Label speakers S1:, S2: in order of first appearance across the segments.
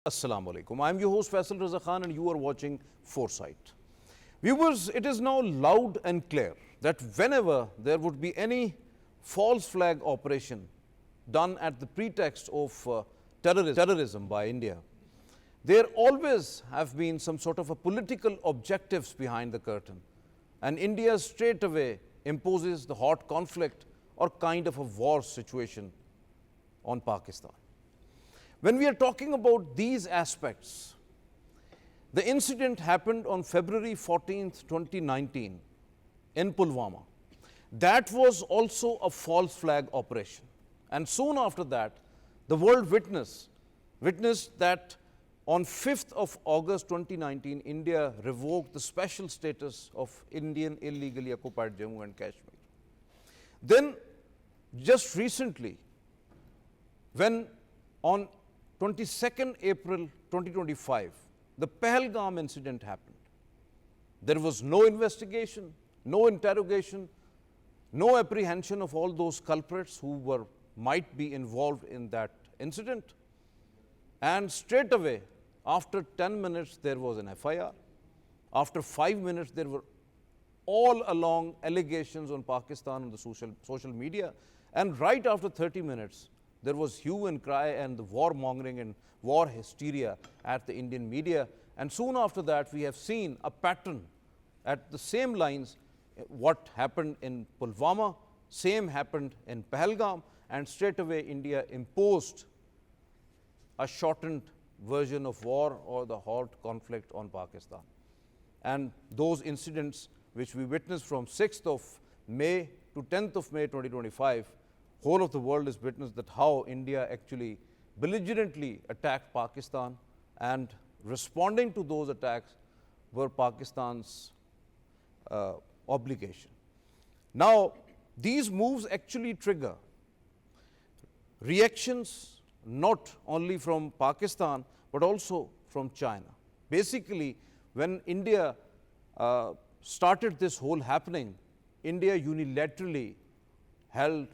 S1: Assalamu alaikum. I'm your host Faisal Raza Khan and you are watching Foresight. Viewers, it is now loud and clear that whenever there would be any false flag operation done at the pretext of terrorism by India, there always have been some sort of a political objectives behind the curtain, and India straight away imposes the hot conflict or kind of a war situation on Pakistan. When we are talking about these aspects, the incident happened on February 14th, 2019 in Pulwama. That was also a false flag operation. And soon after that, the world witnessed that on 5th of August 2019, India revoked the special status of Indian illegally occupied Jammu and Kashmir. Then, just recently, when on 22nd April 2025, the Pahalgam incident happened. There was no investigation, no interrogation, no apprehension of all those culprits who might be involved in that incident. And straight away, after 10 minutes, there was an FIR. After 5 minutes, there were all along allegations on Pakistan on the social media. And right after 30 minutes, there was hue and cry and the warmongering and war hysteria at the Indian media. And soon after that, we have seen a pattern at the same lines. What happened in Pulwama, same happened in Pahalgam, and straight away India imposed a shortened version of war or the hot conflict on Pakistan. And those incidents which we witnessed from 6th of May to 10th of May 2025, whole of the world has witnessed that how India actually belligerently attacked Pakistan, and responding to those attacks were Pakistan's obligation. Now, these moves actually trigger reactions not only from Pakistan but also from China. Basically, when India started this whole happening, India unilaterally held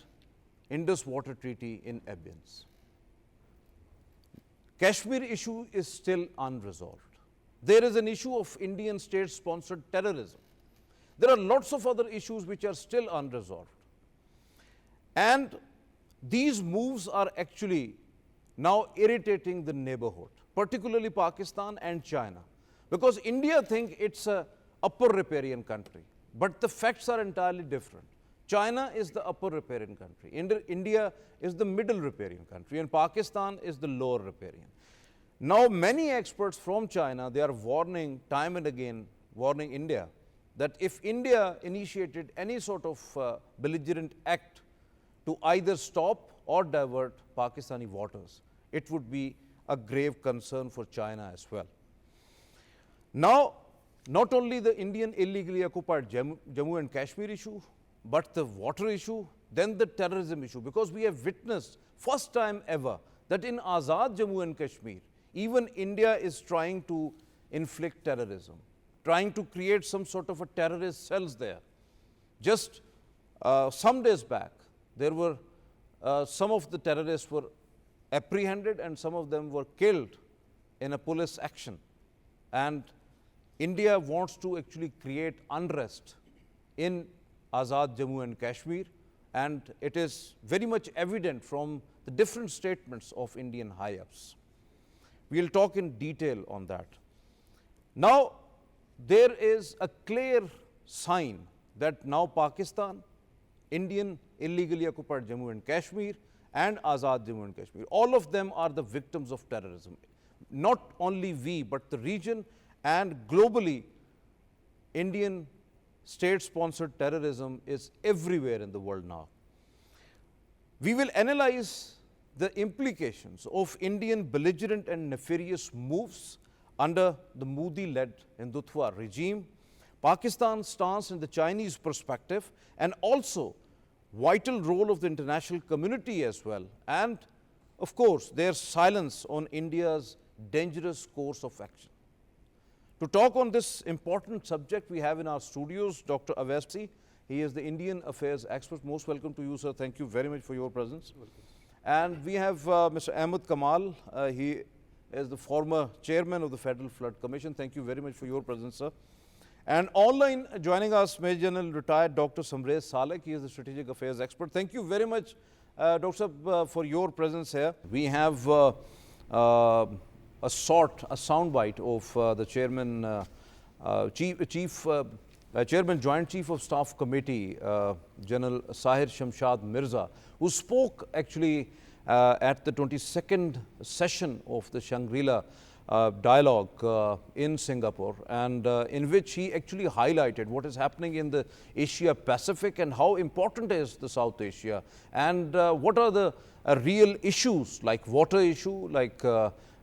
S1: Indus Water Treaty in abeyance. Kashmir issue is still unresolved. There is an issue of Indian state-sponsored terrorism. There are lots of other issues which are still unresolved. And these moves are actually now irritating the neighborhood, particularly Pakistan and China, because India thinks it's an upper riparian country, but the facts are entirely different. China is the upper riparian country, India is the middle riparian country, and Pakistan is the lower riparian. Now, many experts from China, they are warning time and again, warning India that if India initiated any sort of belligerent act to either stop or divert Pakistani waters, it would be a grave concern for China as well. Now, not only the Indian illegally occupied Jammu and Kashmir issue, but the water issue, then the terrorism issue, because we have witnessed first time ever that in Azad Jammu and Kashmir, even India is trying to inflict terrorism, trying to create some sort of a terrorist cells there. Just some days back, there were some of the terrorists were apprehended and some of them were killed in a police action. And India wants to actually create unrest in Azad Jammu and Kashmir, and it is very much evident from the different statements of Indian high-ups. We will talk in detail on that. Now, there is a clear sign that now Pakistan, Indian illegally occupied Jammu and Kashmir, and Azad Jammu and Kashmir, all of them are the victims of terrorism. Not only we, but the region and globally, Indian state-sponsored terrorism is everywhere in the world now. We will analyze the implications of Indian belligerent and nefarious moves under the Modi-led Hindutva regime, Pakistan's stance in the Chinese perspective, and also vital role of the international community as well, and of course, their silence on India's dangerous course of action. To talk on this important subject, we have in our studios Dr. Awais Bin Wasi. He is the Indian affairs expert. Most welcome to you, sir. Thank you very much for your presence. Welcome. And we have Mr. Ahmed Kamal. He is the former chairman of the Federal Flood Commission. Thank you very much for your presence, sir. And online joining us, Major General retired Dr. Samrez Salik. He is the strategic affairs expert. Thank you very much, Dr. for your presence here. We have a soundbite of the chairman, Chairman Joint Chief of Staff Committee, General Syed Shamshad Mirza, who spoke actually at the 22nd session of the Shangri-La dialogue in Singapore, and in which he actually highlighted what is happening in the Asia Pacific and how important is the South Asia, and what are the real issues like water issue, like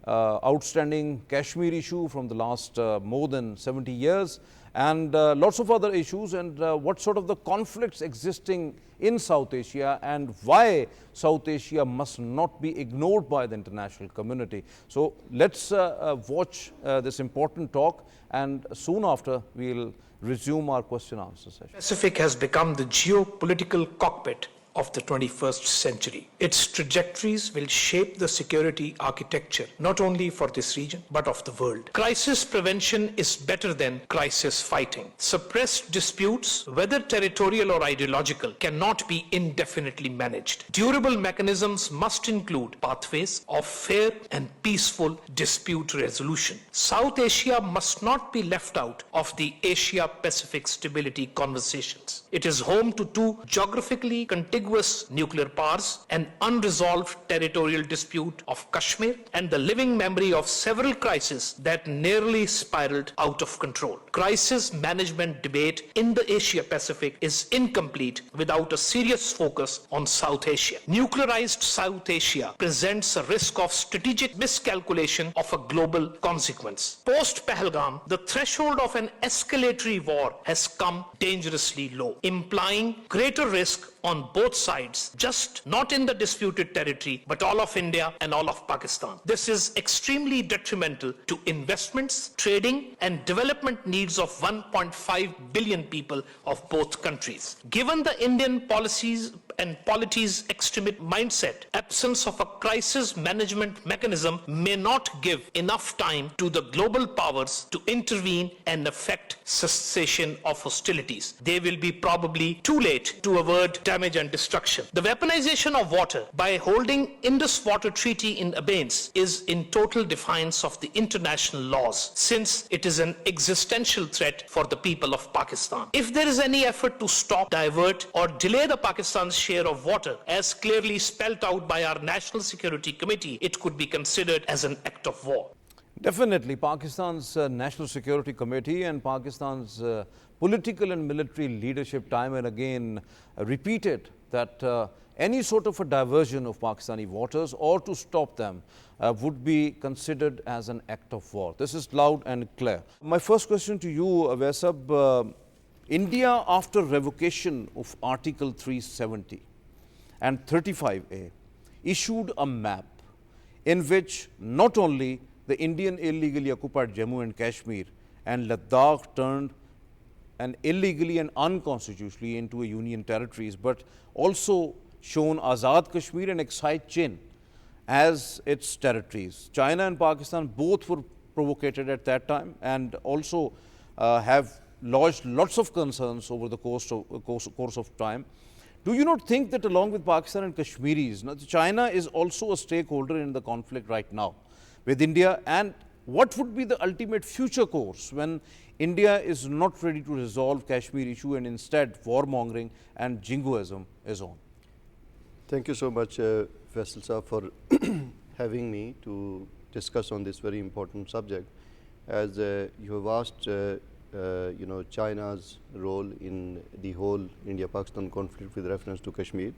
S1: outstanding Kashmir issue from the last more than 70 years, and lots of other issues, and what sort of the conflicts existing in South Asia and why South Asia must not be ignored by the international community. So let's watch this important talk, and soon after we will resume our question answer session.
S2: Pacific has become the geopolitical cockpit of the 21st century. Its trajectories will shape the security architecture, not only for this region, but of the world. Crisis prevention is better than crisis fighting. Suppressed disputes, whether territorial or ideological, cannot be indefinitely managed. Durable mechanisms must include pathways of fair and peaceful dispute resolution. South Asia must not be left out of the Asia-Pacific stability conversations. It is home to two geographically contiguous nuclear powers, an unresolved territorial dispute of Kashmir, and the living memory of several crises that nearly spiraled out of control. Crisis management debate in the Asia-Pacific is incomplete without a serious focus on South Asia. Nuclearized South Asia presents a risk of strategic miscalculation of a global consequence. Post-Pahalgam, the threshold of an escalatory war has come dangerously low, implying greater risk on both sides, just not in the disputed territory, but all of India and all of Pakistan. This is extremely detrimental to investments, trading, and development needs of 1.5 billion people of both countries. Given the Indian policies and polity's extremist mindset, absence of a crisis management mechanism may not give enough time to the global powers to intervene and effect cessation of hostilities. They will be probably too late to avert damage and destruction. The weaponization of water by holding Indus Water Treaty in abeyance is in total defiance of the international laws, since it is an existential threat for the people of Pakistan. If there is any effort to stop, divert, or delay the Pakistan's share of water, as clearly spelled out by our National Security Committee, it could be considered as an act of war.
S1: Definitely, Pakistan's National Security Committee and Pakistan's political and military leadership time and again repeated that any sort of a diversion of Pakistani waters or to stop them would be considered as an act of war. This is loud and clear. My first question to you, Awais, India, after revocation of Article 370 and 35A, issued a map in which not only the Indian illegally occupied Jammu and Kashmir and Ladakh turned and illegally and unconstitutionally into a union territories, but also shown Azad Kashmir and Exide Chin as its territories. China and Pakistan both were provocated at that time and also have lodged lots of concerns over the course of time. Do you not think that along with Pakistan and Kashmiris, China is also a stakeholder in the conflict right now with India, and what would be the ultimate future course when India is not ready to resolve Kashmir issue and instead warmongering and jingoism is on?
S3: Thank you so much, Faisal sir, for having me to discuss on this very important subject. As you have asked, China's role in the whole India-Pakistan conflict with reference to Kashmir.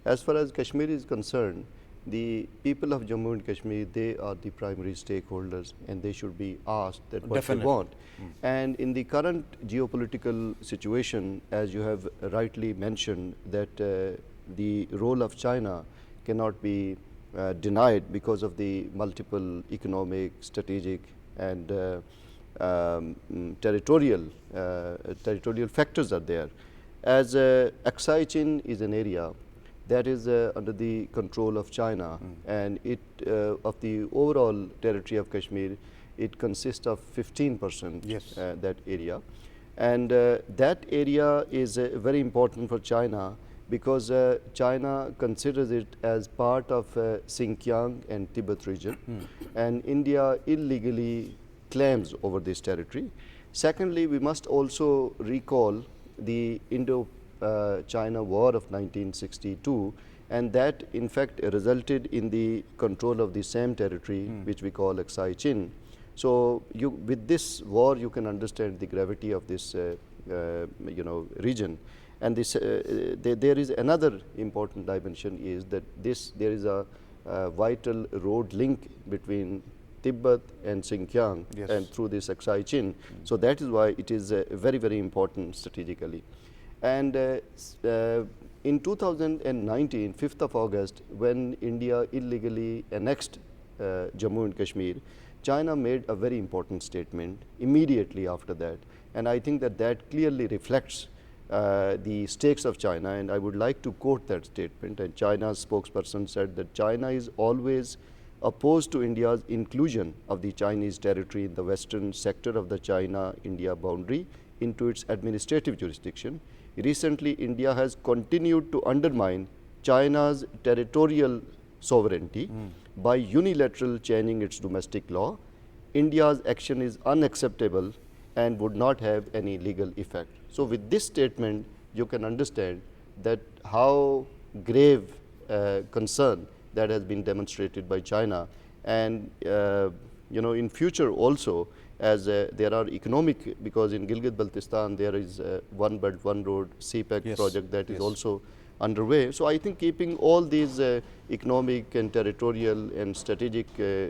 S3: As far as Kashmir is concerned, the people of Jammu and Kashmir, they are the primary stakeholders and they should be asked that what they want. And in the current geopolitical situation, as you have rightly mentioned, that the role of China cannot be denied because of the multiple economic, strategic and territorial factors are there. As Aksai Chin is an area that is under the control of China, and it of the overall territory of Kashmir, it consists of 15%.
S1: Yes.
S3: That area, and that area is very important for China because China considers it as part of Xinjiang and Tibet region, and India illegally claims over this territory. Secondly, we must also recall the Indo-China War of 1962, and that in fact resulted in the control of the same territory which we call Aksai Chin. So with this war you can understand the gravity of this region, and this there is another important dimension is that there is a vital road link between Tibet and Xinjiang,
S1: Yes.
S3: and through this Aksai Chin. So that is why it is very, very important strategically. And in 2019, 5th of August, when India illegally annexed Jammu and Kashmir, China made a very important statement immediately after that. And I think that that clearly reflects the stakes of China, and I would like to quote that statement. And China's spokesperson said that China is always opposed to India's inclusion of the Chinese territory in the western sector of the China-India boundary into its administrative jurisdiction. Recently, India has continued to undermine China's territorial sovereignty by unilateral changing its domestic law. India's action is unacceptable and would not have any legal effect. So with this statement, you can understand that how grave concern that has been demonstrated by China, and in future also, as there are economic, because in Gilgit-Baltistan there is One Belt One Road CPEC
S1: Yes.
S3: project that is
S1: Yes.
S3: also underway. So I think keeping all these economic and territorial and strategic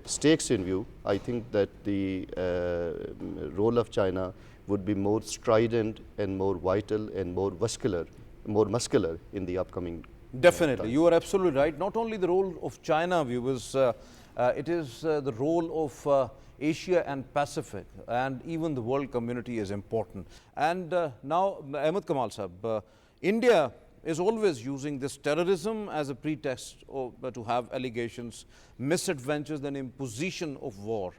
S3: stakes in view, I think that the role of China would be more strident and more vital and more muscular in the upcoming
S1: Definitely, you are absolutely right. Not only the role of China, viewers, it is the role of Asia and Pacific, and even the world community is important. And now, Ahmed Kamal sahab, India is always using this terrorism as a pretext to have allegations, misadventures, and imposition of war.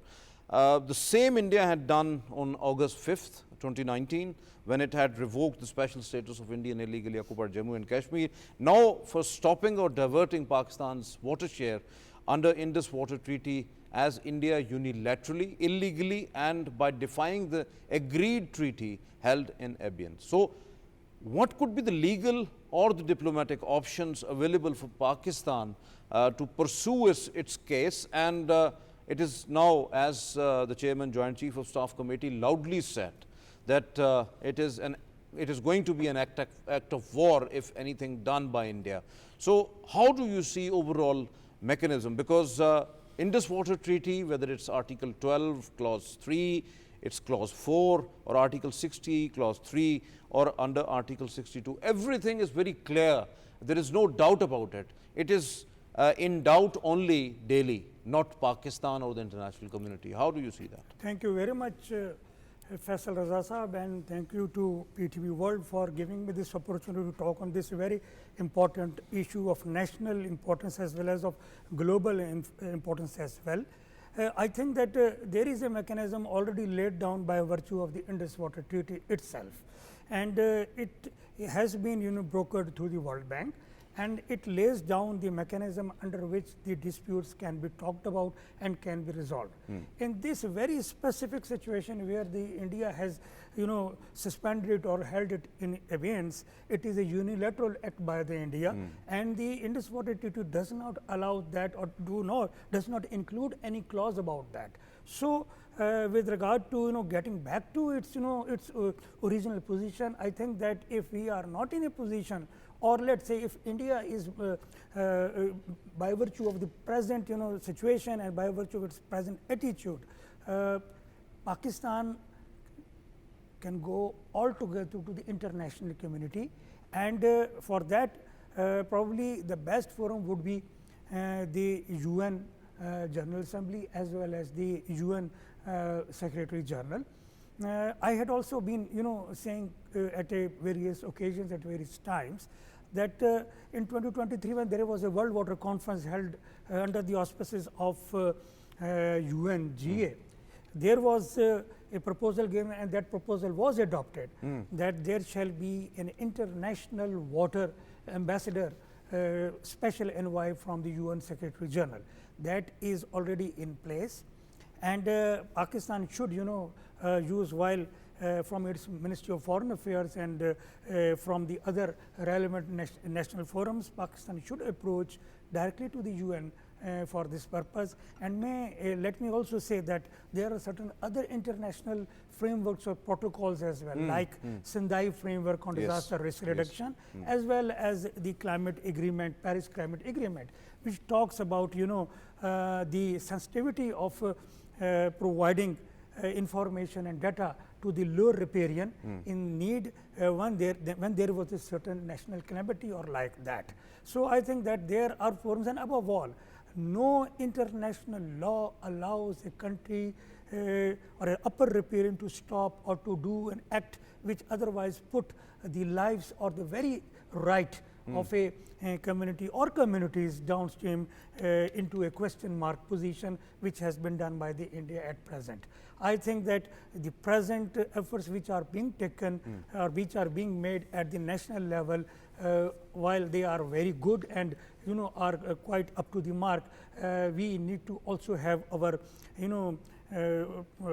S1: The same India had done on August 5th, 2019, when it had revoked the special status of Indian illegally occupied Jammu and Kashmir. Now, for stopping or diverting Pakistan's water share under Indus Water Treaty, as India unilaterally, illegally, and by defying the agreed treaty held in abeyance. So, what could be the legal or the diplomatic options available for Pakistan to pursue its case? And it is now, as the Chairman Joint Chief of Staff Committee loudly said, that it is going to be an act of war if anything done by India. So how do you see overall mechanism? Because Indus Water Treaty, whether it's Article 12, Clause 3, it's Clause 4, or Article 60, Clause 3, or under Article 62, everything is very clear. There is no doubt about it. It is in doubt only Delhi, not Pakistan or the international community. How do you see that?
S4: Thank you very much, Faisal Raza sahab, and thank you to PTV World for giving me this opportunity to talk on this very important issue of national importance as well as of global importance as well. I think that there is a mechanism already laid down by virtue of the Indus Water Treaty itself, and it has been brokered through the World Bank, and it lays down the mechanism under which the disputes can be talked about and can be resolved. In this very specific situation where the India has suspended it or held it in abeyance, it is a unilateral act by the India, and the Indus Water Treaty does not allow that, or does not include any clause about that. So with regard to getting back to its its original position, I think that if we are not in a position, or let's say if India is by virtue of the present situation and by virtue of its present attitude, Pakistan can go altogether to the international community, and for that probably the best forum would be the UN General Assembly as well as the UN Secretary General. I had also been saying at various occasions, at various times, that in 2023, when there was a World Water Conference held under the auspices of UNGA, there was a proposal given, and that proposal was adopted, that there shall be an international water ambassador, special envoy from the UN Secretary General. That is already in place, and Pakistan should, use, while from its Ministry of Foreign Affairs and from the other relevant national forums, Pakistan should approach directly to the UN for this purpose. And let me also say that there are certain other international frameworks or protocols as well, like Sendai framework on disaster risk reduction, as well as the climate agreement, Paris Climate Agreement, which talks about the sensitivity of providing information and data to the low riparian in need when there was a certain national calamity or like that. So I think that there are forums, and above all, no international law allows a country or an upper riparian to stop or to do an act which otherwise put the lives or the very right of a community or communities downstream into a question mark position, which has been done by the India at present. I think that the present efforts which are being taken or which are being made at the national level, while they are very good and are quite up to the mark, we need to also have our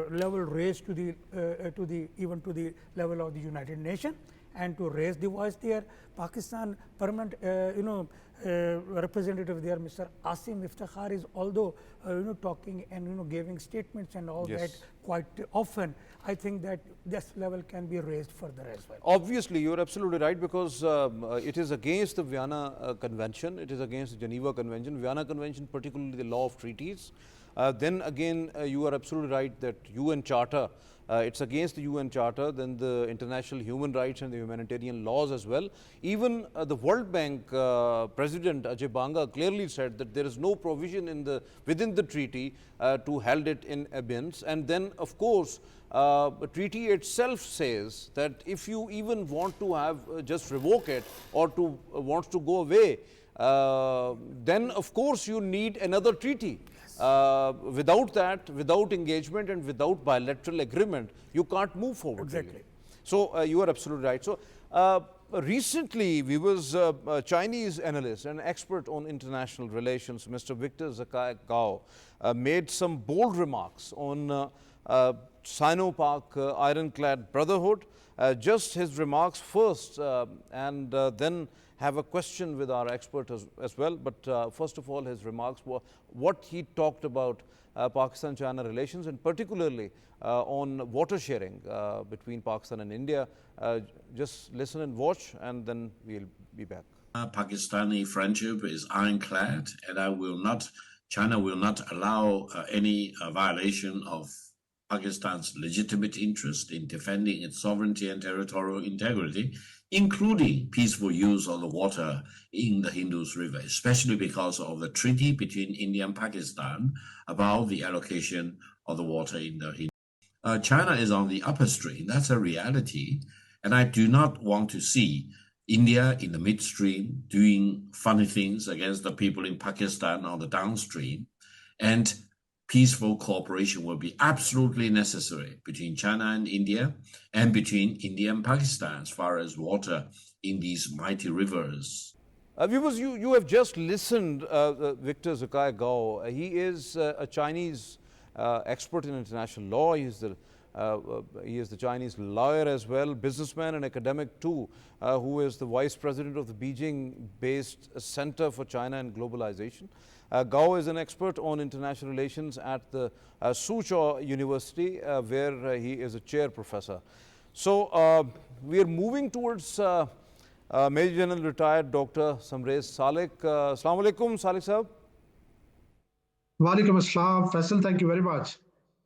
S4: level raised to the even to the level of the United Nations, and to raise the voice there. Pakistan permanent representative there, Mr. Asim Iftikhar, is although talking and giving statements and all that quite often. I think that this level can be raised further as well.
S1: Obviously, you are absolutely right, because it is against the Vienna Convention, it is against the Geneva Convention, Vienna Convention, particularly the law of treaties. Then again, you are absolutely right that UN Charter, it's against the UN Charter, then the international human rights and the humanitarian laws as well. Even the World Bank President Ajay Banga clearly said that there is no provision within the treaty to hold it in abeyance. And then, of course, the treaty itself says that if you even want to have just revoke it or to wants to go away, then of course you need another treaty. Without that, without engagement and without bilateral agreement, you can't move forward.
S4: Exactly.
S1: Really. So you are absolutely right. So recently, we was a Chinese analyst and expert on international relations, Mr. Victor Zakai Gao, made some bold remarks on Sino-Pak ironclad brotherhood. Just his remarks first, and then have a question with our expert as well. But first of all, his remarks were what he talked about Pakistan-China relations, and particularly on water sharing between Pakistan and India. Just listen and watch, and then we'll be back.
S5: Pakistani friendship is ironclad, and China will not allow any violation of Pakistan's legitimate interest in defending its sovereignty and territorial integrity, including peaceful use of the water in the Indus River, especially because of the treaty between India and Pakistan about the allocation of the water in the Indus. China is on the upper stream. That's a reality. And I do not want to see India in the midstream doing funny things against the people in Pakistan on the downstream. And peaceful cooperation will be absolutely necessary between China and India, and between India and Pakistan as far as water in these mighty rivers.
S1: Viewers, you have just listened Victor Zakai Gao. He is a Chinese expert in international law. He is the Chinese lawyer as well, businessman and academic too, who is the vice president of the Beijing-based Center for China and Globalization. Gao is an expert on international relations at the Suzhou University, where he is a chair professor. So we are moving towards Major General retired Dr. Samrez Salik. Assalamu alaikum, Salik sahab.
S6: Walaikum assalam. Faisal, thank you very much.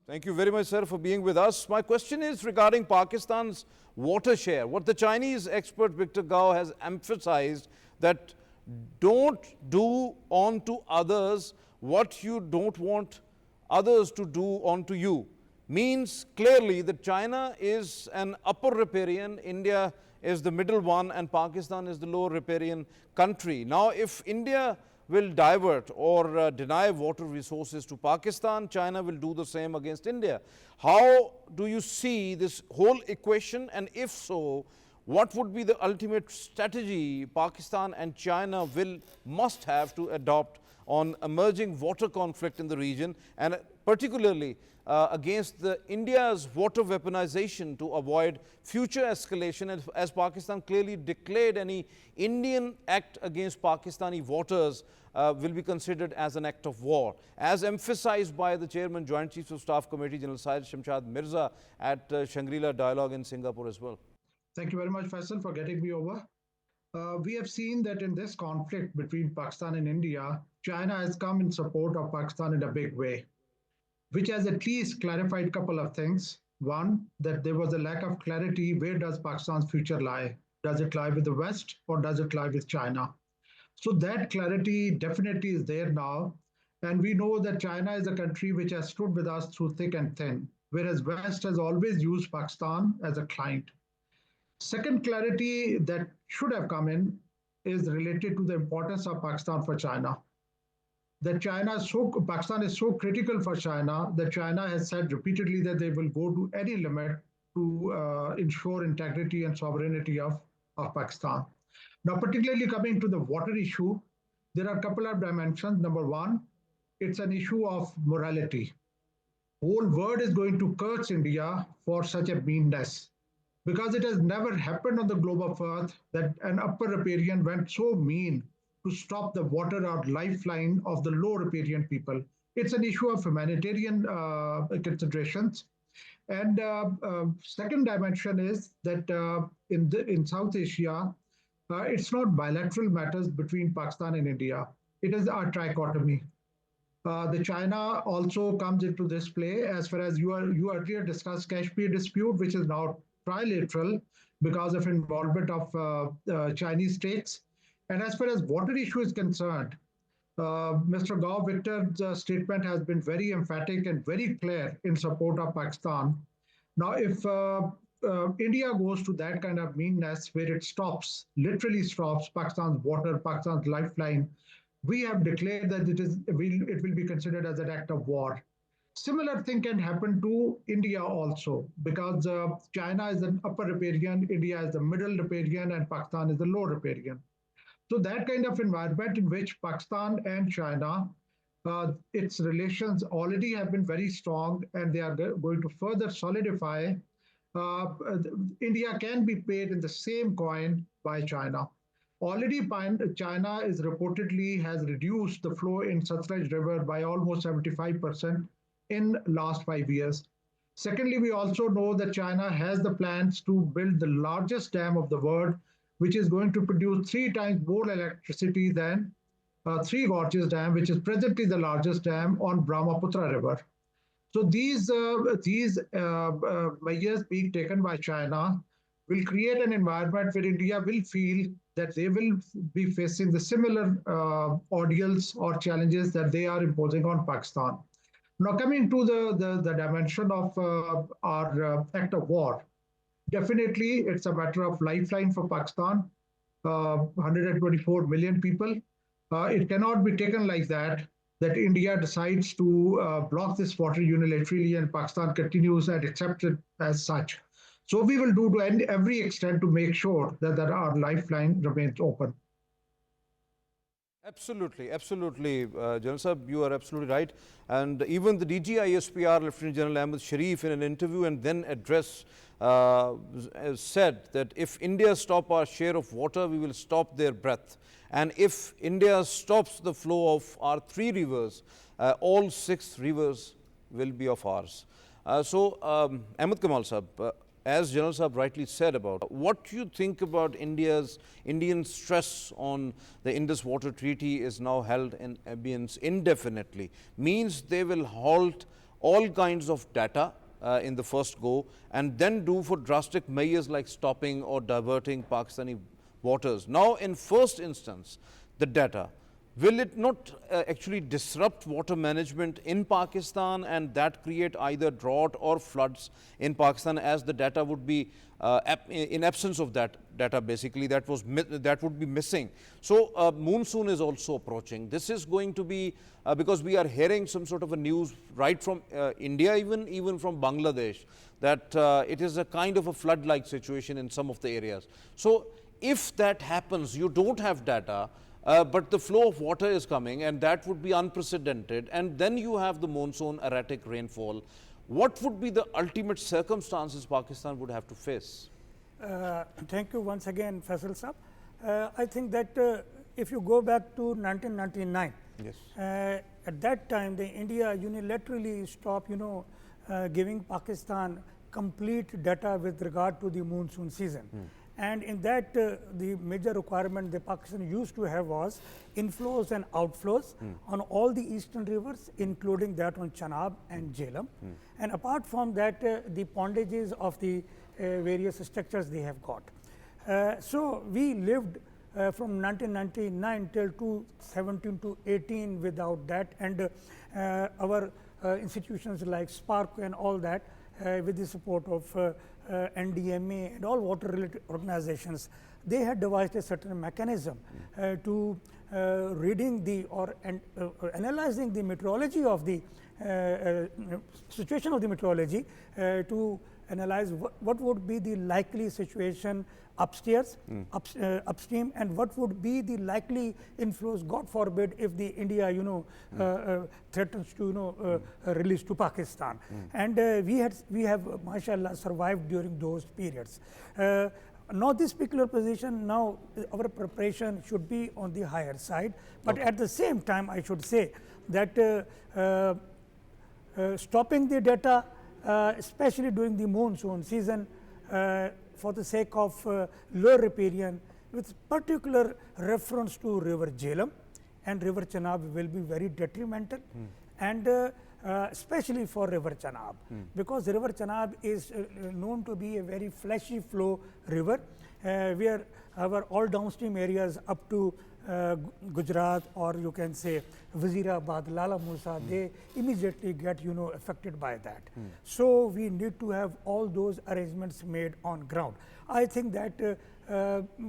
S1: Thank you very much, sir, for being with us. My question is regarding Pakistan's water share. What the Chinese expert Victor Gao has emphasized, that don't do onto others what you don't want others to do onto you, means clearly that China is an upper riparian, India is the middle one and Pakistan is the lower riparian country. Now, if India will divert or deny water resources to Pakistan, China will do the same against India. How do you see this whole equation, and if so, what would be the ultimate strategy Pakistan and China must have to adopt on emerging water conflict in the region, and particularly against India's water weaponization to avoid future escalation, as Pakistan clearly declared any Indian act against Pakistani waters will be considered as an act of war, as emphasized by the Chairman Joint Chiefs of Staff Committee, General Syed Shamshad Mirza, at Shangri-La Dialogue in Singapore as well.
S6: Thank you very much, Faisal, for getting me over. We have seen that in this conflict between Pakistan and India, China has come in support of Pakistan in a big way, which has at least clarified a couple of things. One, that there was a lack of clarity. Where does Pakistan's future lie? Does it lie with the West or does it lie with China? So that clarity definitely is there now. And we know that China is a country which has stood with us through thick and thin, whereas West has always used Pakistan as a client. Second clarity that should have come in is related to the importance of Pakistan for China. That Pakistan is so critical for China that China has said repeatedly that they will go to any limit to ensure integrity and sovereignty of Pakistan. Now, particularly coming to the water issue, there are a couple of dimensions. Number one, it's an issue of morality. Whole world is going to curse India for such a meanness, because it has never happened on the globe of Earth that an upper riparian went so mean to stop the water or lifeline of the low riparian people. It's an issue of humanitarian considerations. And second dimension is that in South Asia, it's not bilateral matters between Pakistan and India. It is a trichotomy. The China also comes into this play as far as you earlier discussed Kashmir dispute, which is now trilateral because of involvement of Chinese states. And as far as water issue is concerned, Mr. Gao Victor's statement has been very emphatic and very clear in support of Pakistan. Now, if India goes to that kind of meanness where it literally stops Pakistan's water, Pakistan's lifeline, we have declared that it will be considered as an act of war. Similar thing can happen to India also, because China is an upper riparian, India is the middle riparian, and Pakistan is the low riparian. So that kind of environment in which Pakistan and China, its relations already have been very strong, and they are going to further solidify. India can be paid in the same coin by China. Already, China is reportedly has reduced the flow in Satluj River by almost 75% in last 5 years. Secondly, we also know that China has the plans to build the largest dam of the world, which is going to produce 3 times more electricity than Three Gorges Dam, which is presently the largest dam on Brahmaputra River. So these measures being taken by China will create an environment where India will feel that they will be facing the similar ordeals or challenges that they are imposing on Pakistan. Now, coming to the dimension of our act of war, definitely it's a matter of lifeline for Pakistan, 124 million people. It cannot be taken like that India decides to block this water unilaterally and Pakistan continues and accepts it as such. So we will do to every extent to make sure that our lifeline remains open.
S1: Absolutely, absolutely, General Sahab, you are absolutely right. And even the DG-ISPR, Lieutenant General Ahmed Sharif, in an interview and then address, said that if India stop our share of water, we will stop their breath. And if India stops the flow of our 3 rivers, all 6 rivers will be of ours. Ahmed Kamal Sahab, as General Sahab rightly said about, what do you think about Indian stress on the Indus Water Treaty is now held in abeyance indefinitely, means they will halt all kinds of data in the first go and then do for drastic measures like stopping or diverting Pakistani waters. Now, in first instance, the data, will it not actually disrupt water management in Pakistan, and that create either drought or floods in Pakistan, as the data would be in absence of that data, basically that would be missing. So monsoon is also approaching. This is going to be because we are hearing some sort of a news right from India, even from Bangladesh, that it is a kind of a flood-like situation in some of the areas. So if that happens, you don't have data, but the flow of water is coming, and that would be unprecedented, and then you have the monsoon erratic rainfall. What would be the ultimate circumstances Pakistan would have to face?
S4: Thank you once again, Faisal Saab. I think that if you go back to 1999,
S1: Yes.
S4: At that time, the India unilaterally stopped, giving Pakistan complete data with regard to the monsoon season. And in that, the major requirement the Pakistan used to have was inflows and outflows on all the eastern rivers, including that on Chenab and Jhelum. And apart from that, the pondages of the various structures they have got. So we lived from 1999 till 2017 to 18 without that, and our institutions like SPARC and all that, with the support of NDMA and all water related organizations, they had devised a certain mechanism to reading the analyzing the meteorology of the situation of the meteorology to analyze what would be the likely situation upstairs, upstream, and what would be the likely inflows, God forbid, if the India, threatens to, release to Pakistan. And we have, mashallah, survived during those periods. Now this particular position, now our preparation should be on the higher side, but at the same time, I should say that stopping the data, especially during the monsoon season, for the sake of lower riparian, with particular reference to river Jhelum and river Chenab, will be very detrimental, and especially for river Chenab, because river Chenab is known to be a very fleshy flow river, where our all downstream areas up to Gujarat, or you can say Wazirabad, Lala Musa, they immediately get affected by that. So we need to have all those arrangements made on ground. I think that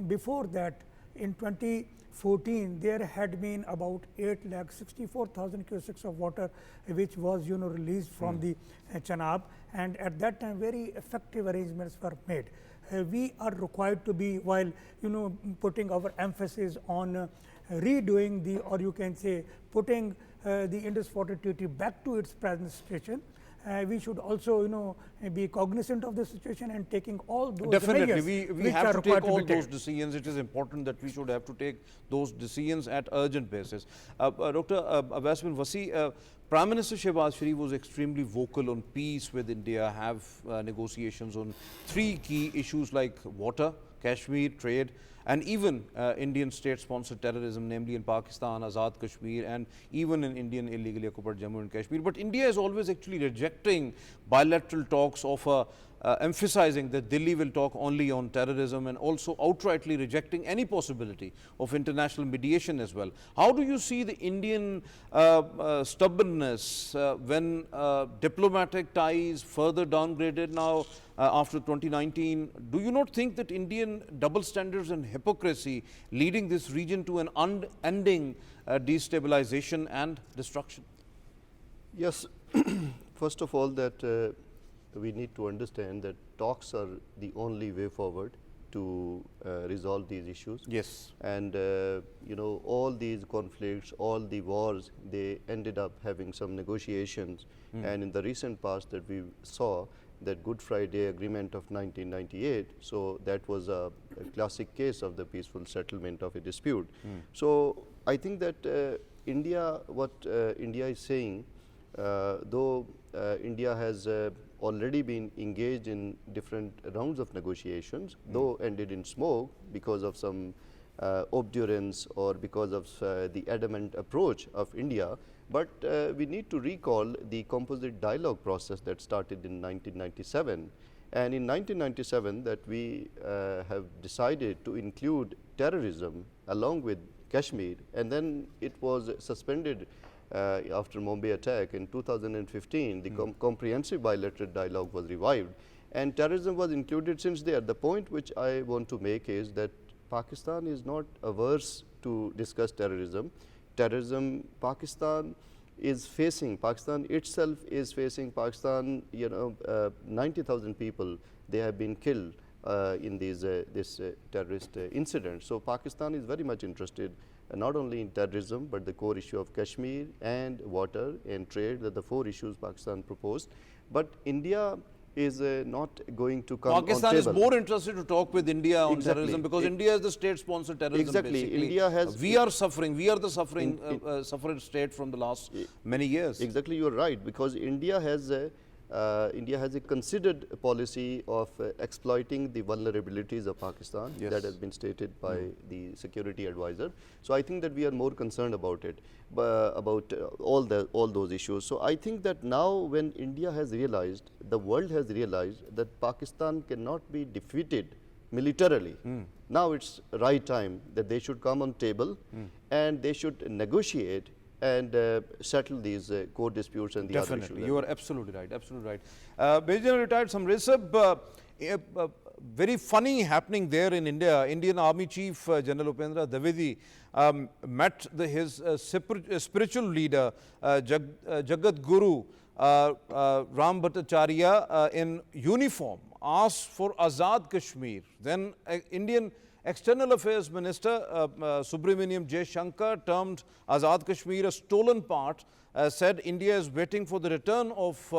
S4: before that, in 2014, there had been about 8,64,000 cusecs of water which was released from the Chenab, and at that time very effective arrangements were made. We are required to be, while putting our emphasis on redoing the, or you can say putting the Indus Water Treaty back to its present situation, we should also be cognizant of the situation and taking all those
S1: Definitely,
S4: measures
S1: we
S4: which
S1: have
S4: are
S1: to take
S4: required
S1: all
S4: be
S1: those
S4: taken.
S1: decisions. It is important that we should have to take those decisions at urgent basis. Dr. Awais Bin Wasi, Prime Minister Shehbaz Sharif was extremely vocal on peace with India, have negotiations on three key issues like water, Kashmir, trade, and even Indian state-sponsored terrorism, namely in Pakistan, Azad Kashmir, and even in Indian illegally occupied Jammu and Kashmir. But India is always actually rejecting bilateral talks of emphasizing that Delhi will talk only on terrorism, and also outrightly rejecting any possibility of international mediation as well. How do you see the Indian stubbornness when diplomatic ties further downgraded now after 2019? Do you not think that Indian double standards and hypocrisy leading this region to an unending destabilization and destruction?
S3: Yes, first of all, that we need to understand that talks are the only way forward to resolve these issues.
S1: Yes.
S3: And all these conflicts, all the wars, they ended up having some negotiations. And in the recent past that we saw, that Good Friday Agreement of 1998, so that was a classic case of the peaceful settlement of a dispute. So I think that what India is saying, though India has already been engaged in different rounds of negotiations, though ended in smoke because of some obdurance or because of the adamant approach of India. But we need to recall the composite dialogue process that started in 1997. And in 1997, that we have decided to include terrorism along with Kashmir, and then it was suspended after Mumbai attack in 2015. The comprehensive bilateral dialogue was revived, and terrorism was included since there. The point which I want to make is that Pakistan is not averse to discuss terrorism. Pakistan itself is facing, 90,000 people, they have been killed in this terrorist incident. So Pakistan is very much interested not only in terrorism, but the core issue of Kashmir and water and trade, that the 4 issues Pakistan proposed. But India is not going to come
S1: Pakistan
S3: on
S1: is
S3: table.
S1: more interested to talk with India on
S3: Exactly.
S1: terrorism because India is the state-sponsored terrorism.
S3: Exactly.
S1: Basically.
S3: India has.
S1: We are suffering. We are the suffering state from the last many years.
S3: Exactly, you are right, because India has a considered policy of exploiting the vulnerabilities of Pakistan.
S1: Yes.
S3: That has been stated by the security advisor. So I think that we are more concerned about it, about all those issues. So I think that now when India has realized, the world has realized that Pakistan cannot be defeated militarily. Now it's right time that they should come on table and they should negotiate and settle these core disputes and the other issues.
S1: Definitely, you are absolutely right, absolutely right. Major General retired Samrez Salik, very funny happening there in India. Indian Army Chief General Upendra Dwivedi met his spiritual leader, Jagat Guru Ram Bhattacharya in uniform, asked for Azad Kashmir. Then Indian External Affairs Minister Subramaniam J. Shankar termed Azad Kashmir a stolen part, said India is waiting for the return of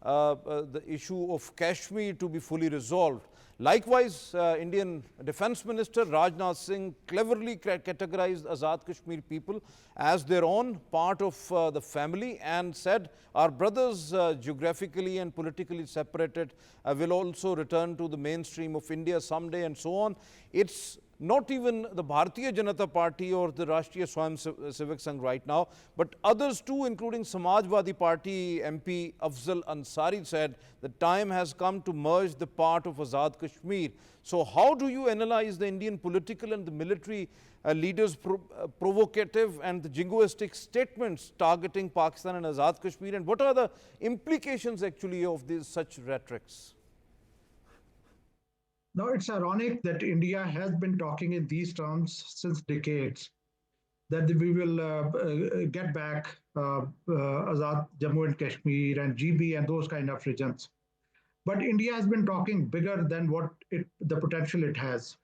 S1: the issue of Kashmir to be fully resolved. Likewise, Indian Defence Minister Rajnath Singh cleverly categorized Azad Kashmir people as their own part of the family and said our brothers geographically and politically separated will also return to the mainstream of India someday and so on. It's not even the Bharatiya Janata Party or the Rashtriya Swayam Sevak Sangh right now, but others too, including Samajwadi Party MP Afzal Ansari, said the time has come to merge the part of Azad Kashmir. So how do you analyze the Indian political and the military leaders' provocative and the jingoistic statements targeting Pakistan and Azad Kashmir, and what are the implications actually of these such rhetorics?
S6: Now, it's ironic that India has been talking in these terms since decades, that we will get back Azad Jammu and Kashmir and GB and those kind of regions. But India has been talking bigger than what the potential it has.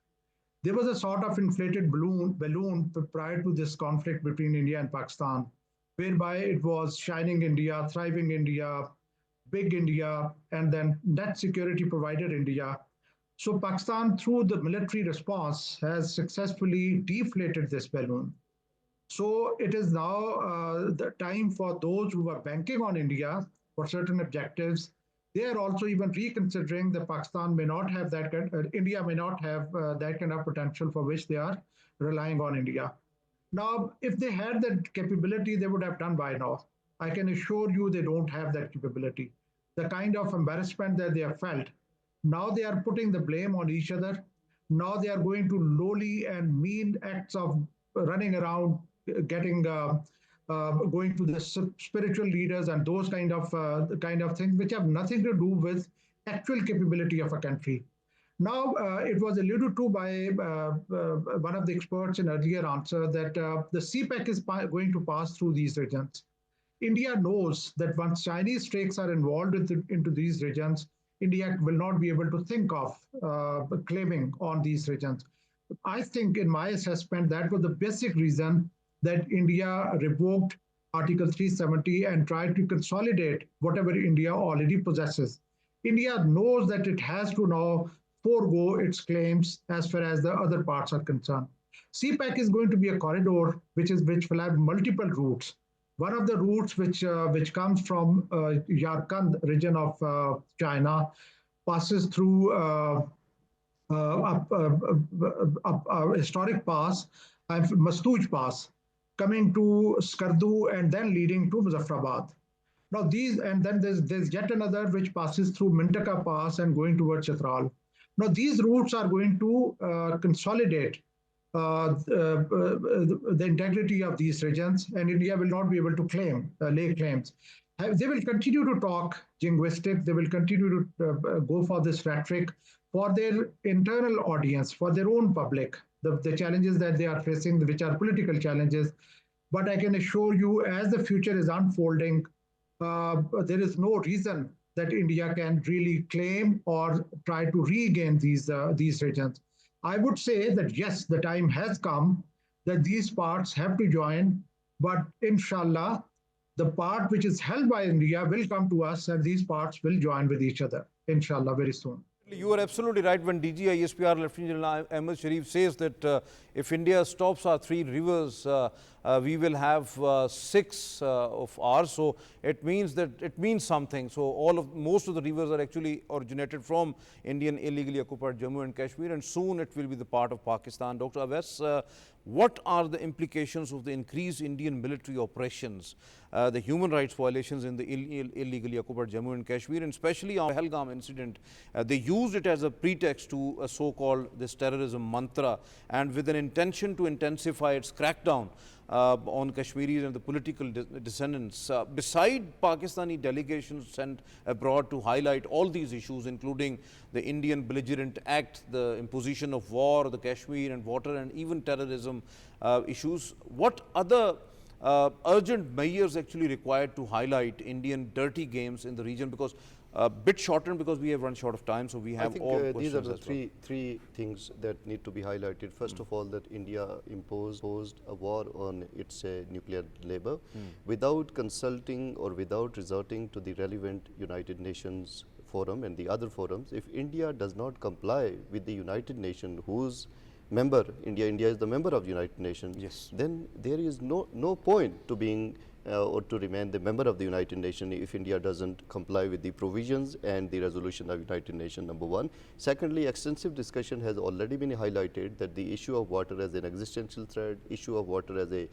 S6: There was a sort of inflated balloon prior to this conflict between India and Pakistan, whereby it was shining India, thriving India, big India, and then net security provider India. So Pakistan, through the military response, has successfully deflated this balloon. So it is now the time for those who are banking on India for certain objectives. They are also even reconsidering that Pakistan may not have that, India may not have that kind of potential for which they are relying on India. Now, if they had that capability, they would have done by now. I can assure you they don't have that capability. The kind of embarrassment that they have felt, now they are putting the blame on each other. Now they are going to lowly and mean acts of running around, going to the spiritual leaders and those kind of things, which have nothing to do with actual capability of a country. Now, it was alluded to by one of the experts in earlier answer that the CPEC is going to pass through these regions. India knows that once Chinese stakes are involved into these regions, India will not be able to think of claiming on these regions. I think, in my assessment, that was the basic reason that India revoked Article 370 and tried to consolidate whatever India already possesses. India knows that it has to now forego its claims as far as the other parts are concerned. CPEC is going to be a corridor which will have multiple routes. One of the routes which comes from Yarkand region of China passes through a historic pass, Mastuj Pass, coming to Skardu and then leading to Muzaffarabad. Now then there's yet another which passes through Mintaka Pass and going towards Chitral. Now these routes are going to consolidate the integrity of these regions, and India will not be able to lay claims. They will continue to talk jingoistic. They will continue to go for this rhetoric for their internal audience, for their own public, the challenges that they are facing, which are political challenges. But I can assure you, as the future is unfolding, there is no reason that India can really claim or try to regain these regions. I would say that yes, the time has come that these parts have to join, but inshallah, the part which is held by India will come to us and these parts will join with each other, inshallah, very soon.
S1: You are absolutely right when DG ISPR Lieutenant General Ahmed Sharif says that if India stops our 3 rivers, we will have 6 of ours. So it means something. So most of the rivers are actually originated from Indian illegally occupied Jammu and Kashmir, and soon it will be the part of Pakistan. Dr. Awais, what are the implications of the increased Indian military operations, the human rights violations in the illegally occupied Jammu and Kashmir, and especially on the Pahalgam incident? They used it as a pretext to a so-called this terrorism mantra, and with an intention to intensify its crackdown on Kashmiris and the political descendants. Beside Pakistani delegations sent abroad to highlight all these issues, including the Indian belligerent act, the imposition of war, the Kashmir and water, and even terrorism issues, what other urgent measures actually required to highlight Indian dirty games in the region? Because a bit shortened because we have run short of time, so we have all questions.
S3: These are the
S1: as well.
S3: three things that need to be highlighted. First of all, that India imposed a war on its nuclear labor without consulting or without resorting to the relevant United Nations forum and the other forums. If India does not comply with the United Nations, whose member India is the member of United Nations,
S1: Yes.
S3: then there is no point to being or to remain the member of the United Nations if India doesn't comply with the provisions and the resolution of United Nations, number one. Secondly, extensive discussion has already been highlighted that the issue of water as an existential threat, issue of water as a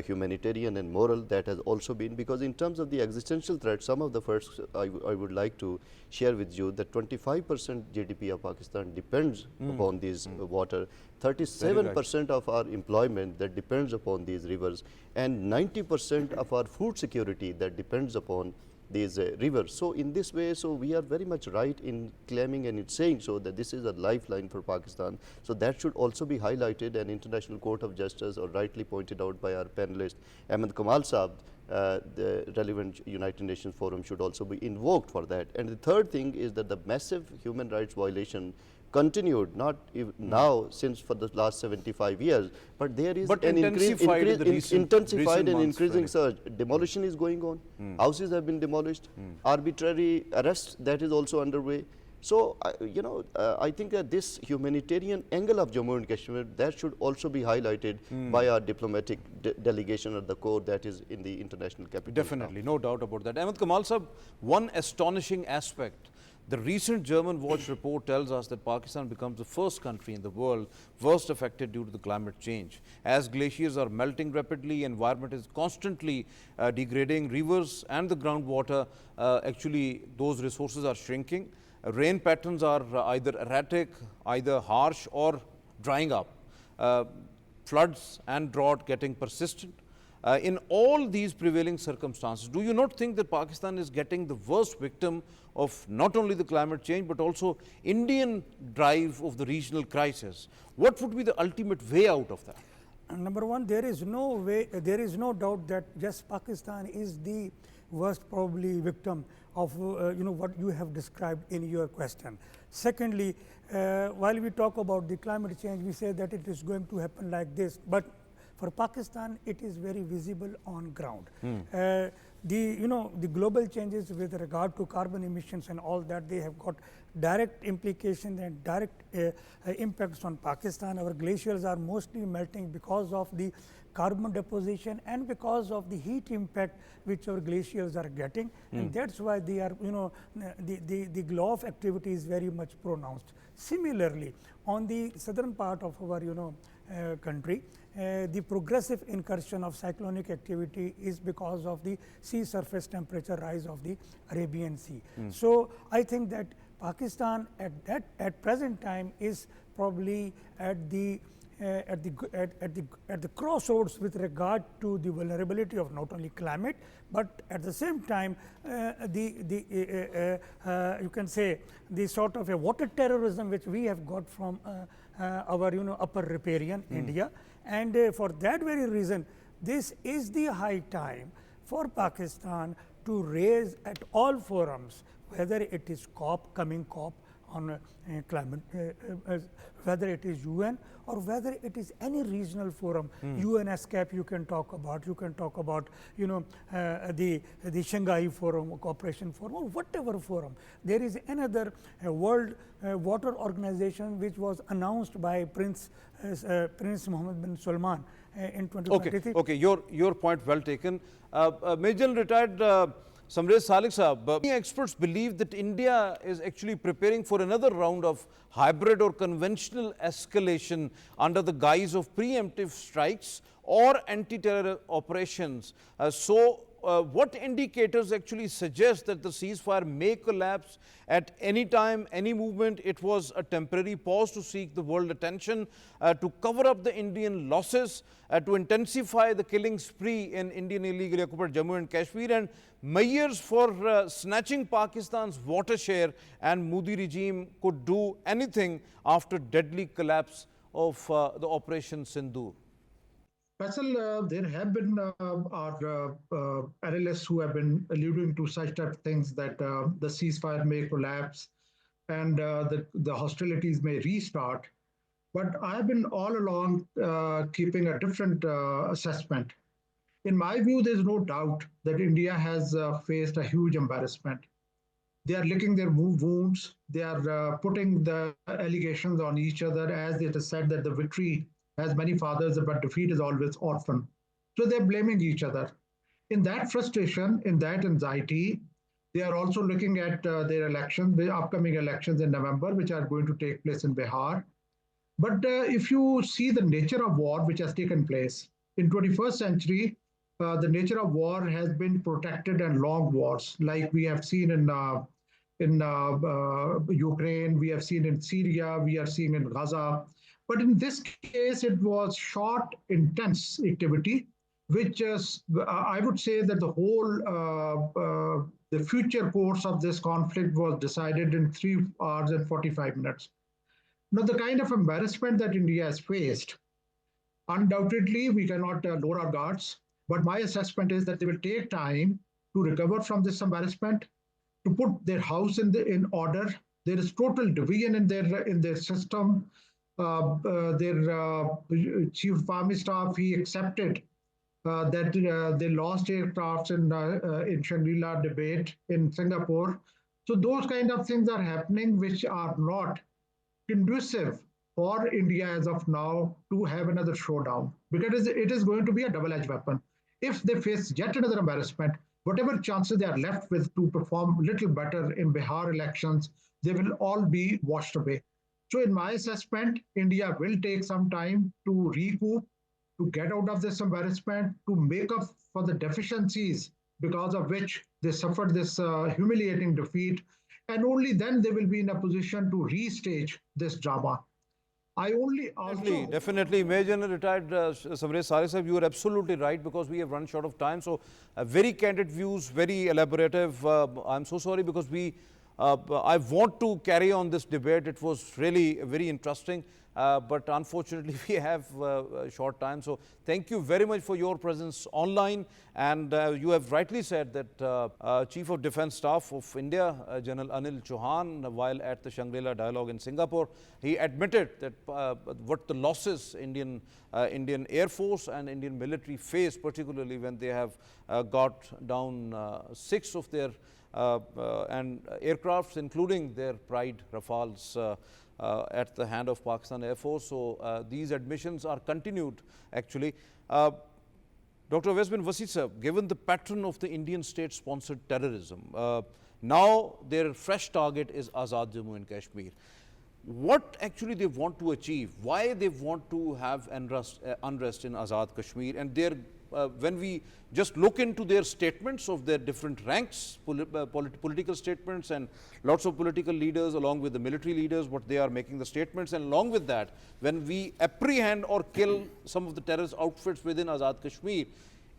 S3: humanitarian and moral, that has also been, because in terms of the existential threat, some of the first I would like to share with you that 25% GDP of Pakistan depends upon these water, 37% of our employment that depends upon these rivers, and 90% of our food security that depends upon these rivers. So in this way, so we are very much right in claiming and in saying so that this is a lifeline for Pakistan. So that should also be highlighted, and International Court of Justice, or rightly pointed out by our panelist Ahmed Kamal Saab, the relevant United Nations forum should also be invoked for that. And the third thing is that the massive human rights violation continued, not now since for the last 75 years, but there is an intensified and increasing surge. Demolition is going on, houses have been demolished, arbitrary arrests, that is also underway. So, I think that this humanitarian angle of Jammu and Kashmir, that should also be highlighted by our diplomatic delegation at the core that is in the international capital.
S1: Definitely, no doubt about that. Ahmed Kamal Sahab, one astonishing aspect. The recent German Watch report tells us that Pakistan becomes the first country in the world worst affected due to the climate change. As glaciers are melting rapidly, environment is constantly degrading, rivers and the groundwater, actually those resources are shrinking. Rain patterns are either erratic, either harsh or drying up. Floods and drought getting persistent. In all these prevailing circumstances, do you not think that Pakistan is getting the worst victim of not only the climate change but also Indian drive of the regional crisis? What would be the ultimate way out of that?
S4: Number one, there is no doubt that just Pakistan is the worst probably victim of what you have described in your question. Secondly, while we talk about the climate change, we say that it is going to happen like this, but for Pakistan, it is very visible on ground. The global changes with regard to carbon emissions and all that, they have got direct implications and direct impacts on Pakistan. Our glaciers are mostly melting because of the carbon deposition and because of the heat impact which our glaciers are getting, and that's why they are, the glow of activity is very much pronounced. Similarly, on the southern part of our, country, the progressive incursion of cyclonic activity is because of the sea surface temperature rise of the Arabian Sea. So I think that Pakistan at present time is probably at the at the crossroads with regard to the vulnerability of not only climate, but at the same time you can say the sort of a water terrorism which we have got from our upper riparian India, and for that very reason this is the high time for Pakistan to raise at all forums, whether it is coming COP on climate, whether it is UN or whether it is any regional forum, UNSCAP you can talk about, the Shanghai Forum, Cooperation Forum, or whatever forum. There is another World Water Organization which was announced by Prince Mohammed bin Salman in 2023.
S1: Okay, your point well taken. Major retired Samrez Salik sahab, many experts believe that India is actually preparing for another round of hybrid or conventional escalation under the guise of preemptive strikes or anti-terror operations. What indicators actually suggest that the ceasefire may collapse at any time, any movement? It was a temporary pause to seek the world attention, to cover up the Indian losses, to intensify the killing spree in Indian illegally occupied Jammu and Kashmir, and measures for snatching Pakistan's water share, and Modi regime could do anything after deadly collapse of the Operation Sindoor.
S6: Faisal, there have been our analysts who have been alluding to such type of things that the ceasefire may collapse and the hostilities may restart. But I have been all along keeping a different assessment. In my view, there's no doubt that India has faced a huge embarrassment. They are licking their wounds. They are putting the allegations on each other, as it is said that the victory has many fathers, but defeat is always orphan. So they're blaming each other. In that frustration, in that anxiety, they are also looking at their elections, the upcoming elections in November, which are going to take place in Bihar. But if you see the nature of war which has taken place, in 21st century, the nature of war has been protracted and long wars, like we have seen in Ukraine, we have seen in Syria, we are seeing in Raza. But in this case, it was short, intense activity, which I would say that the whole, the future course of this conflict was decided in 3 hours and 45 minutes. Now, the kind of embarrassment that India has faced, undoubtedly, we cannot lower our guards. But my assessment is that they will take time to recover from this embarrassment, to put their house in order. There is total division in their system. Their chief of army staff, he accepted that they lost aircrafts in Shangri-La debate in Singapore. So those kind of things are happening which are not conducive for India as of now to have another showdown, because it is going to be a double-edged weapon. If they face yet another embarrassment, whatever chances they are left with to perform little better in Bihar elections, they will all be washed away. So in my assessment, India will take some time to recoup, to get out of this embarrassment, to make up for the deficiencies because of which they suffered this humiliating defeat. And only then they will be in a position to restage this drama.
S1: Definitely, Major retired Samrez Salik sahab, you are absolutely right, because we have run short of time. So very candid views, very elaborative. I'm so sorry, because I want to carry on this debate. It was really very interesting, but unfortunately we have short time. So thank you very much for your presence online. And you have rightly said that Chief of Defence Staff of India, General Anil Chauhan, while at the Shangri-La Dialogue in Singapore, he admitted that what the losses Indian Air Force and Indian military face, particularly when they have got down 6 of their aircrafts, including their pride Rafales, at the hand of Pakistan Air Force. So these admissions are continued, actually. Dr. Awais Bin Wasi sir, given the pattern of the Indian state-sponsored terrorism, now their fresh target is Azad Jammu and Kashmir. What actually they want to achieve? Why they want to have unrest in Azad Kashmir? And their when we just look into their statements of their different ranks, political statements, and lots of political leaders along with the military leaders, what they are making the statements, and along with that, when we apprehend or kill some of the terrorist outfits within Azad Kashmir,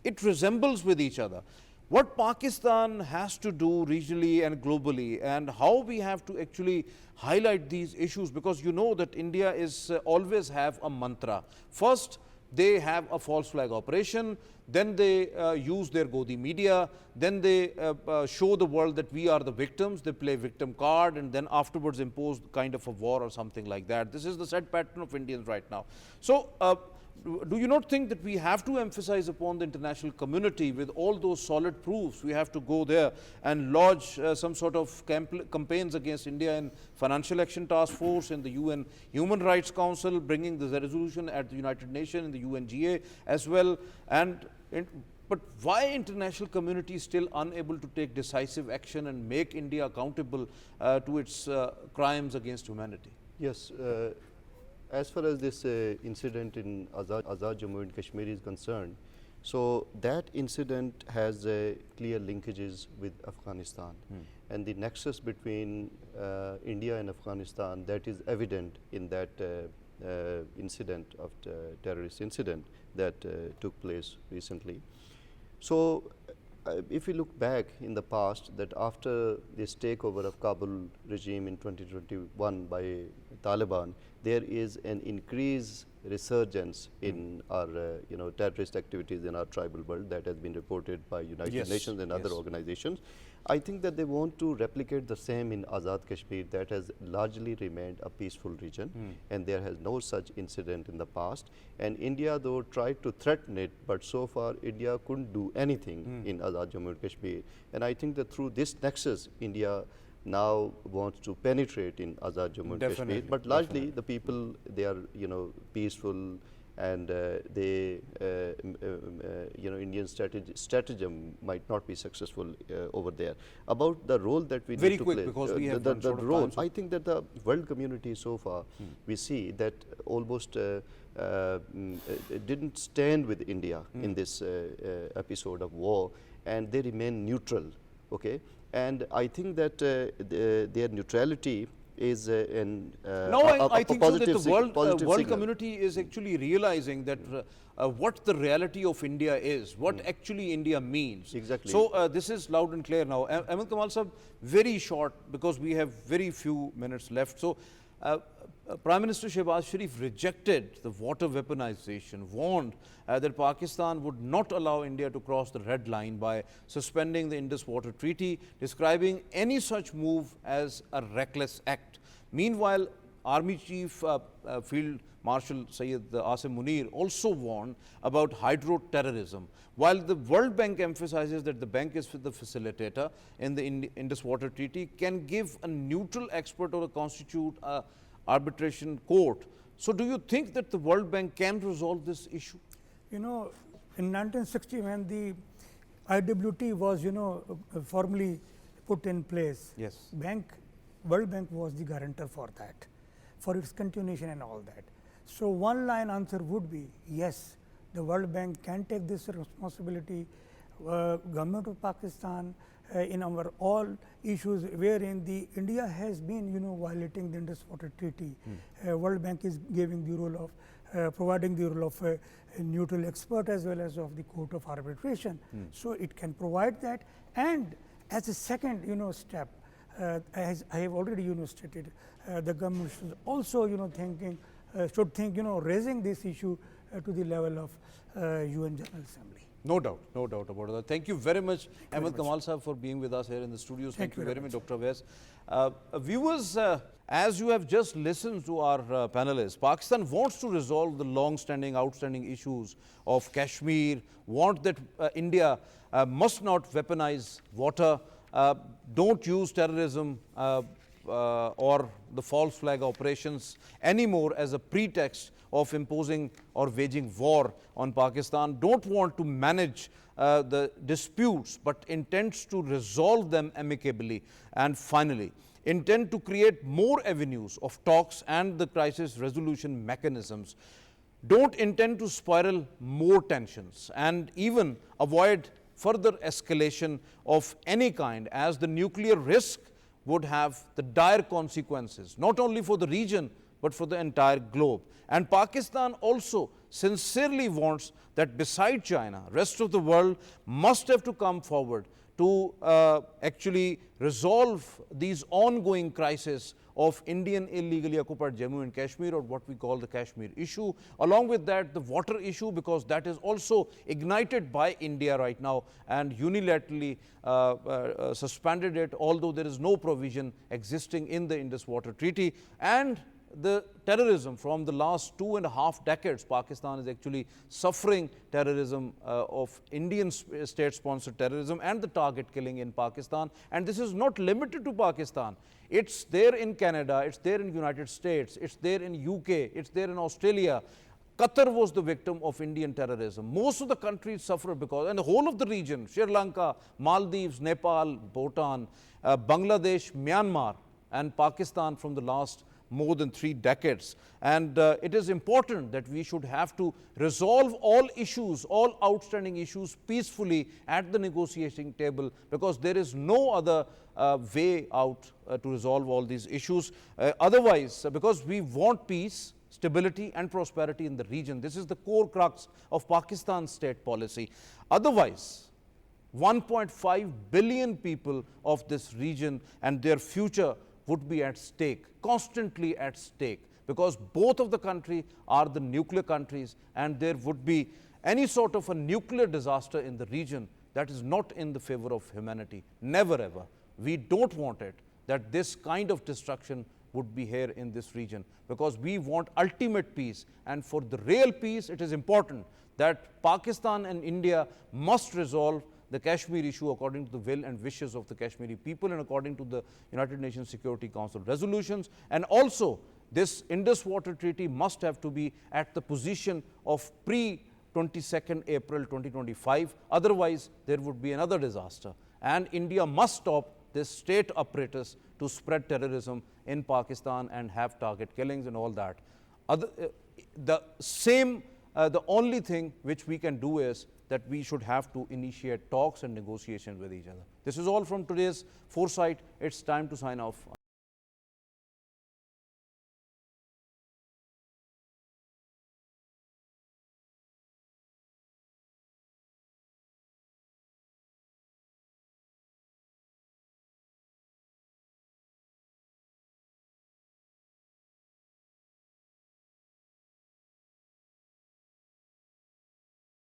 S1: it resembles with each other. What Pakistan has to do regionally and globally, and how we have to actually highlight these issues, because you know that India is always have a mantra. First, they have a false flag operation, then they use their Godi media, then they show the world that we are the victims, they play victim card, and then afterwards impose kind of a war or something like that. This is the set pattern of Indians right now. So, do you not think that we have to emphasize upon the international community with all those solid proofs? We have to go there and lodge some sort of campaigns against India in Financial Action Task Force, in the UN Human Rights Council, bringing the resolution at the United Nations, in the UNGA as well. But why international community is still unable to take decisive action and make India accountable to its crimes against humanity?
S3: Yes. As far as this incident in Azad Jammu and Kashmir is concerned, so that incident has clear linkages with Afghanistan. And the nexus between India and Afghanistan, that is evident in that incident of terrorist incident that took place recently. So if we look back in the past, that after this takeover of Kabul regime in 2021 by Taliban, there is an increased resurgence in our terrorist activities in our tribal world that has been reported by United Nations and other organizations. I think that they want to replicate the same in Azad Kashmir, that has largely remained a peaceful region, and there has no such incident in the past. And India, though, tried to threaten it, but so far India couldn't do anything in Azad Jammu and Kashmir. And I think that through this nexus, India now wants to penetrate in Azad Jammu and Kashmir. But largely the people, they are peaceful, and Indian stratagem might not be successful over there. About the role that we need to play,
S1: because we have
S3: the role, I think that the world community so far, we see that almost didn't stand with India in this episode of war, and they remain neutral. Okay, and I think that their neutrality is
S1: I think so that the world
S3: signal.
S1: community is actually realizing that what the reality of India is, what actually India means.
S3: Exactly.
S1: So this is loud and clear now. Ahmed Kamal sahab, very short, because we have very few minutes left. So Prime Minister Shehbaz Sharif rejected the water weaponization, warned that Pakistan would not allow India to cross the red line by suspending the Indus Water Treaty, describing any such move as a reckless act. Meanwhile, Army Chief Field Marshal Syed Asim Munir also warned about hydro-terrorism. While the World Bank emphasizes that the bank is the facilitator in the Indus Water Treaty, can give a neutral expert or constitute a arbitration court. So do you think that the World Bank can resolve this issue?
S4: You know, in 1960, when the IWT was, formally put in place,
S1: Yes.
S4: World Bank was the guarantor for that, for its continuation and all that. So one line answer would be, yes, the World Bank can take this responsibility. Government of Pakistan, in our all issues wherein the India has been, violating the Indus Water Treaty, World Bank is giving the role of, providing the role of a neutral expert as well as of the court of arbitration. So it can provide that, and as a second, step, as I have already, stated, the government should also, should think, raising this issue to the level of UN General Assembly.
S1: No doubt about that. Thank you very much, Ahmed Kamal sahab, for being with us here in the studios. Thank you very much, Dr. Awais. Viewers, as you have just listened to our panelists, Pakistan wants to resolve the long-standing, outstanding issues of Kashmir, want that India must not weaponize water, don't use terrorism or the false flag operations anymore as a pretext of imposing or waging war on Pakistan, don't want to manage the disputes, but intends to resolve them amicably, and finally, intend to create more avenues of talks and the crisis resolution mechanisms. don't intend to spiral more tensions and even avoid further escalation of any kind, as the nuclear risk would have the dire consequences, not only for the region, but for the entire globe. And Pakistan also sincerely wants that beside China, rest of the world must have to come forward to actually resolve these ongoing crises of Indian illegally occupied Jammu and Kashmir, or what we call the Kashmir issue. Along with that, the water issue, because that is also ignited by India right now and unilaterally suspended it, although there is no provision existing in the Indus Water Treaty. And the terrorism from the last 2.5 decades, Pakistan is actually suffering terrorism of Indian state-sponsored terrorism and the target killing in Pakistan. And this is not limited to Pakistan. It's there in Canada, it's there in United States, it's there in UK, it's there in Australia. Qatar was the victim of Indian terrorism. Most of the countries suffer because, and the whole of the region, Sri Lanka, Maldives, Nepal, Bhutan, Bangladesh, Myanmar, and Pakistan from the last more than 3 decades. And it is important that we should have to resolve all issues, all outstanding issues peacefully at the negotiating table, because there is no other way out to resolve all these issues. Otherwise, because we want peace, stability and prosperity in the region. This is the core crux of Pakistan's state policy. Otherwise, 1.5 billion people of this region and their future would be at stake, constantly at stake, because both of the countries are the nuclear countries, and there would be any sort of a nuclear disaster in the region that is not in the favor of humanity. Never ever. We don't want it, that this kind of destruction would be here in this region, because we want ultimate peace. And for the real peace, it is important that Pakistan and India must resolve the Kashmir issue according to the will and wishes of the Kashmiri people and according to the United Nations Security Council resolutions. And also, this Indus Water Treaty must have to be at the position of pre-22nd April 2025. Otherwise, there would be another disaster. And India must stop this state apparatus to spread terrorism in Pakistan and have target killings and all that. The only thing which we can do is that we should have to initiate talks and negotiations with each other. This is all from today's Foresight. It's time to sign off.